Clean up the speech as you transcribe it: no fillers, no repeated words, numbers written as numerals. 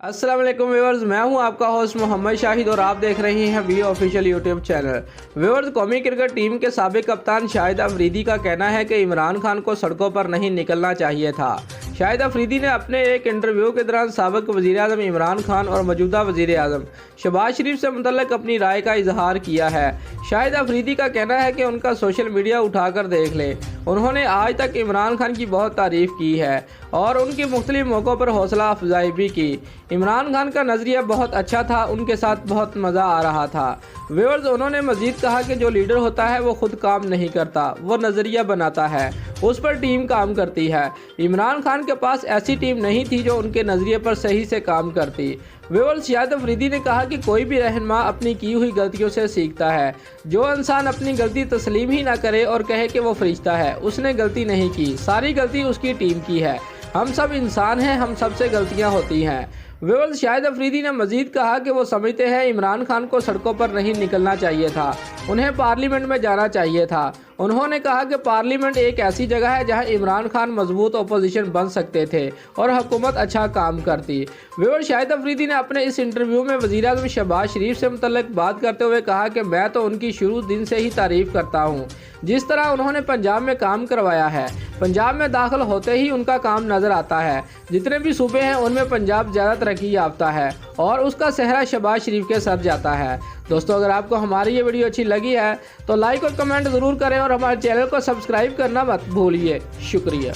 अस्सलाम वालेकुम व्यूअर्स, मैं हूं आपका होस्ट मोहम्मद शाहिद और आप देख रहे हैं वी ऑफिशियल यूट्यूब चैनल। व्यूअर्स, कौमी क्रिकेट टीम के साबिक कप्तान शाहिद अफरीदी का कहना है कि इमरान खान को सड़कों पर नहीं निकलना चाहिए था। शाहिद अफरीदी ने अपने एक इंटरव्यू के दौरान साबिक वज़ीर-ए-आज़म इमरान खान और मौजूदा वज़ीर-ए-आज़म शहबाज शरीफ से मुतल्लिक़ अपनी राय का इजहार किया है। शाहिद अफरीदी का कहना है कि उनका सोशल मीडिया उठाकर देख लें, उन्होंने आज तक इमरान खान की बहुत तारीफ़ की है और उनके मुख्तलिफ मौक़ों पर हौसला अफजाई भी की। इमरान खान का नज़रिया बहुत अच्छा था, उनके साथ बहुत मज़ा आ रहा था। व्यूअर्स, उन्होंने मज़ीद कहा कि जो लीडर होता है वो खुद काम नहीं करता, वो नज़रिया बनाता है, उस पर टीम काम करती है। इमरान खान के पास ऐसी टीम नहीं थी जो उनके नज़रिए पर सही से काम करती। व्यूअर्स, शाहिद अफरीदी ने कहा कि कोई भी रहनुमा अपनी की हुई गलतियों से सीखता है। जो इंसान अपनी गलती तस्लीम ही ना करे और कहे कि वो फरिश्ता है, उसने गलती नहीं की, सारी गलती उसकी टीम की है। हम सब इंसान हैं, हम सबसे गलतियां होती हैं। व्यूअर्स, शाहिद अफरीदी ने मजीद कहा कि वो समझते हैं इमरान खान को सड़कों पर नहीं निकलना चाहिए था, उन्हें पार्लियामेंट में जाना चाहिए था। उन्होंने कहा कि पार्लियामेंट एक ऐसी जगह है जहां इमरान खान मजबूत अपोजिशन बन सकते थे और हुकूमत अच्छा काम करती। व्यूअर्स, शाहिद अफरीदी ने अपने इस इंटरव्यू में वज़ीर-ए-आज़म शहबाज शरीफ से मुतल्लिक़ बात करते हुए कहा कि मैं तो उनकी शुरू दिन से ही तारीफ़ करता हूँ, जिस तरह उन्होंने पंजाब में काम करवाया है। पंजाब में दाखिल होते ही उनका काम नज़र आता है। जितने भी सूबे हैं उनमें पंजाब ज़्यादा तरक्की याफ्ता है और उसका सेहरा शहबाज शरीफ के सर जाता है। दोस्तों, अगर आपको हमारी ये वीडियो अच्छी लगी है तो लाइक और कमेंट ज़रूर करें और हमारे चैनल को सब्सक्राइब करना मत भूलिए। शुक्रिया।